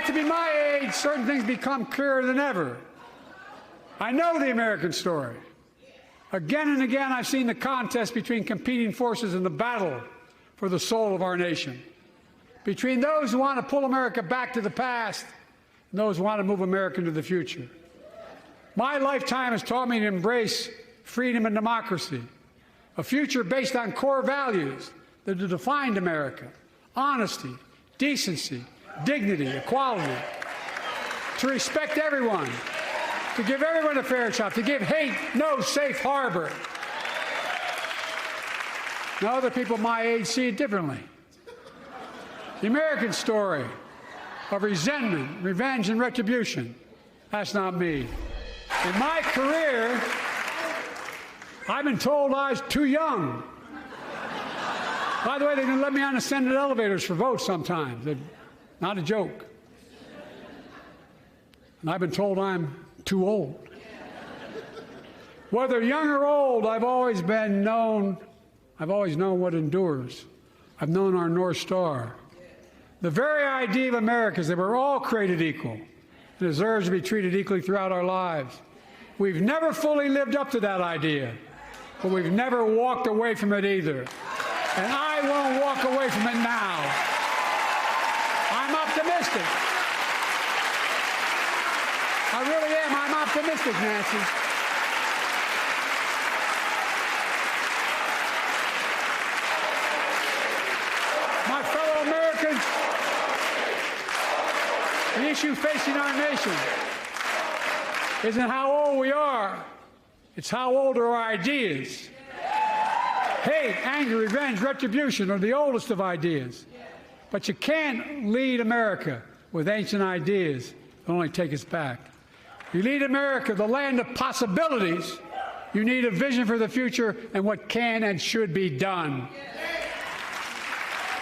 get to be my age, certain things become clearer than ever. I know the American story. Again and again, I've seen the contest between competing forces in the battle for the soul of our nation, between those who want to pull America back to the past and those who want to move America into the future. My lifetime has taught me to embrace freedom and democracy, a future based on core values that have defined America: honesty, decency, dignity, equality, to respect everyone, to give everyone a fair shot, to give hate no safe harbor. Now, other people my age see it differently. The American story of resentment, revenge, and retribution, that's not me. In my career, I've been told I was too young. By the way, they didn't let me on the Senate elevators for votes sometimes. They're not a joke. And I've been told I'm too old. Whether young or old, I've always known what endures. I've known our North Star. The very idea of America is that we're all created equal and deserves to be treated equally throughout our lives. We've never fully lived up to that idea, but we've never walked away from it either. And I won't walk away from it now. I'm optimistic. I really am. I'm optimistic, Nancy. My fellow Americans, the issue facing our nation isn't how old we are. It's how old are our ideas. Hate, anger, revenge, retribution are the oldest of ideas. But you can't lead America with ancient ideas that only take us back. You lead America, the land of possibilities. You need a vision for the future and what can and should be done.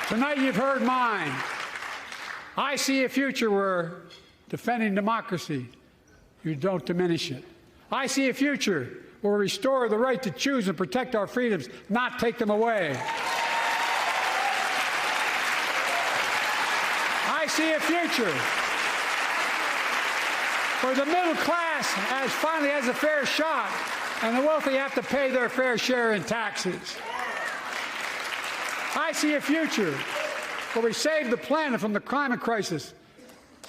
Tonight you've heard mine. I see a future where defending democracy, you don't diminish it. I see a future where we restore the right to choose and protect our freedoms, not take them away. I see a future where the middle class finally has a fair shot and the wealthy have to pay their fair share in taxes. I see a future where we save the planet from the climate crisis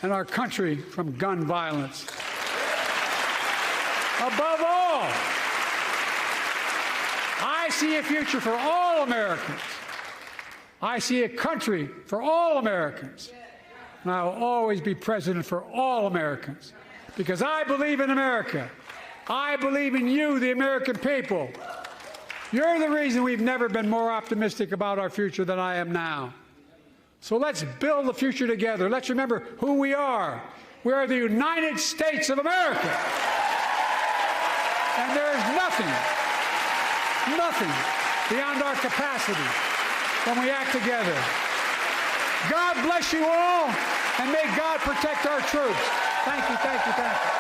and our country from gun violence. Above all, I see a future for all Americans. I see a country for all Americans. And I will always be president for all Americans because I believe in America. I believe in you, the American people. You're the reason we've never been more optimistic about our future than I am now. So let's build the future together. Let's remember who we are. We are the United States of America. And there is nothing beyond our capacity when we act together. God bless you all, and may God protect our troops. Thank you, thank you, thank you.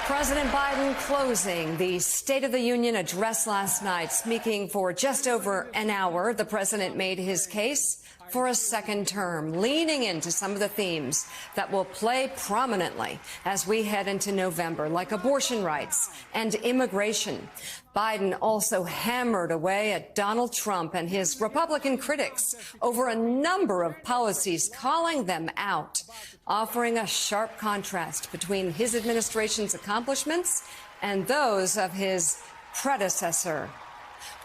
President Biden closing the State of the Union address last night. Speaking for just over an hour, the president made his case for a second term, leaning into some of the themes that will play prominently as we head into November, like abortion rights and immigration. Biden also hammered away at Donald Trump and his Republican critics over a number of policies, calling them out, offering a sharp contrast between his administration's accomplishments and those of his predecessor.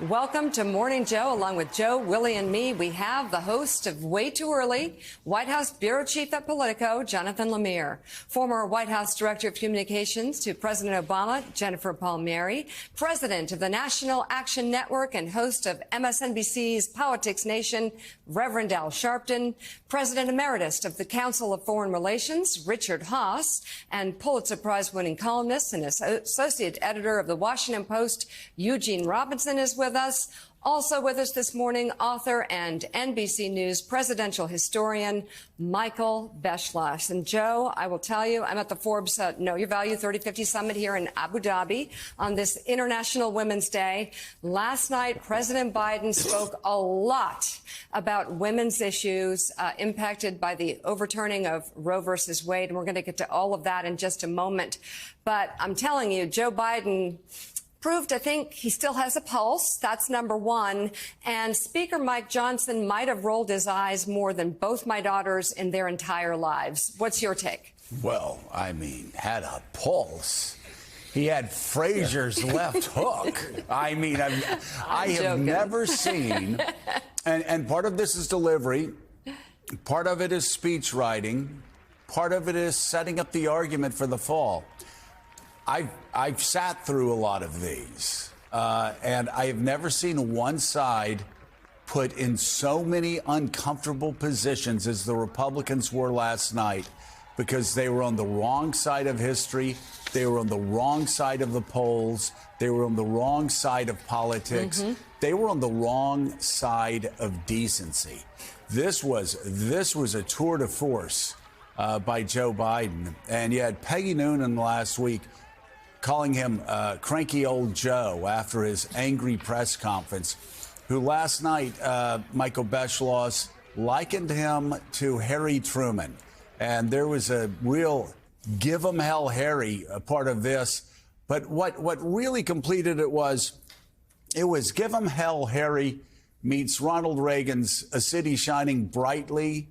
Welcome to Morning Joe. Along with Joe, Willie, and me, we have the host of Way Too Early, White House Bureau Chief at Politico, Jonathan Lemire, former White House Director of Communications to President Obama, Jennifer Palmieri, President of the National Action Network and host of MSNBC's Politics Nation, Reverend Al Sharpton, President Emeritus of the Council of Foreign Relations, Richard Haass, and Pulitzer Prize-winning columnist and Associate Editor of the Washington Post, Eugene Robinson, is with us. Also with us this morning, author and NBC News presidential historian Michael Beschloss. And Joe, I will tell you, I'm at the Forbes Know Your Value 3050 Summit here in Abu Dhabi on this International Women's Day. Last night, President Biden spoke a lot about women's issues impacted by the overturning of Roe versus Wade. And we're going to get to all of that in just a moment. But I'm telling you, Joe Biden proved, I think, he still has a pulse. That's number one. And Speaker Mike Johnson might have rolled his eyes more than both my daughters in their entire lives. What's your take? Well, I mean, had a pulse. He had Frazier's left hook. I mean, I have never seen, and part of this is delivery, part of it is speech writing, part of it is setting up the argument for the fall. I've sat through a lot of these, and I have never seen one side put in so many uncomfortable positions as the Republicans were last night, because they were on the wrong side of history, they were on the wrong side of the polls, they were on the wrong side of politics, they were on the wrong side of decency. This was a tour de force by Joe Biden, and you had Peggy Noonan last week calling him cranky old Joe after his angry press conference, who last night, Michael Beschloss, likened him to Harry Truman. And there was a real give 'em hell Harry part of this. But what really completed it was give 'em hell Harry meets Ronald Reagan's A City Shining Brightly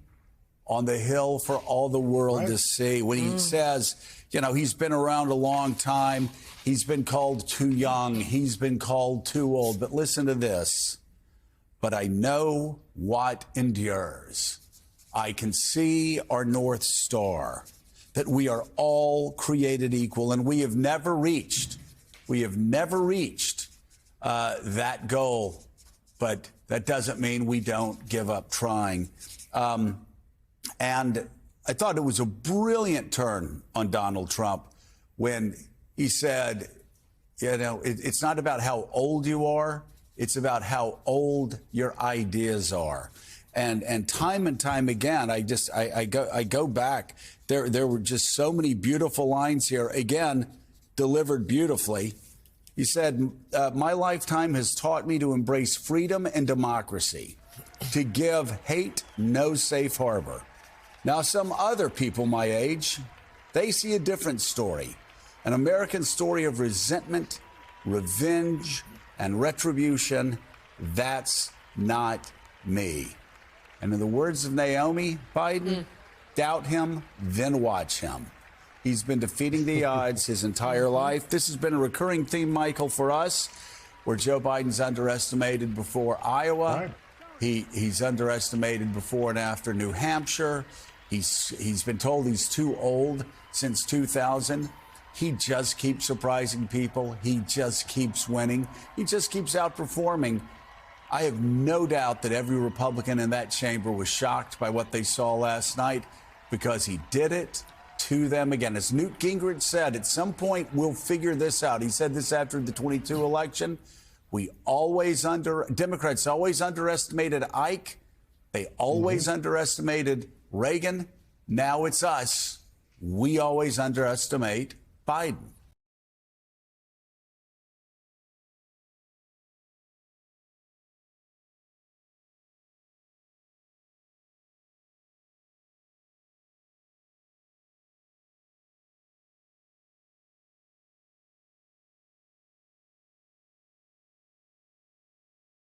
on the Hill for all the world to see. When he says, you know, he's been around a long time. He's been called too young. He's been called too old. But listen to this. But I know what endures. I can see our North Star, that we are all created equal, and we have never reached that goal. But that doesn't mean we don't give up trying. And I thought it was a brilliant turn on Donald Trump when he said, you know, it's not about how old you are, it's about how old your ideas are. And time again, I go back. There were just so many beautiful lines here, again, delivered beautifully. He said, my lifetime has taught me to embrace freedom and democracy, to give hate no safe harbor. Now, some other people my age, they see a different story, an American story of resentment, revenge, and retribution. That's not me. And in the words of Naomi Biden, doubt him, then watch him. He's been defeating the odds his entire life. This has been a recurring theme, Michael, for us, where Joe Biden's underestimated before Iowa. He's underestimated before and after New Hampshire. He's been told he's too old since 2000. He just keeps surprising people. He just keeps winning. He just keeps outperforming. I have no doubt that every Republican in that chamber was shocked by what they saw last night, because he did it to them again. As Newt Gingrich said, at some point we'll figure this out. He said this after the 22 election. Democrats always underestimated Ike. They always underestimated Reagan. Now it's us. We always underestimate Biden.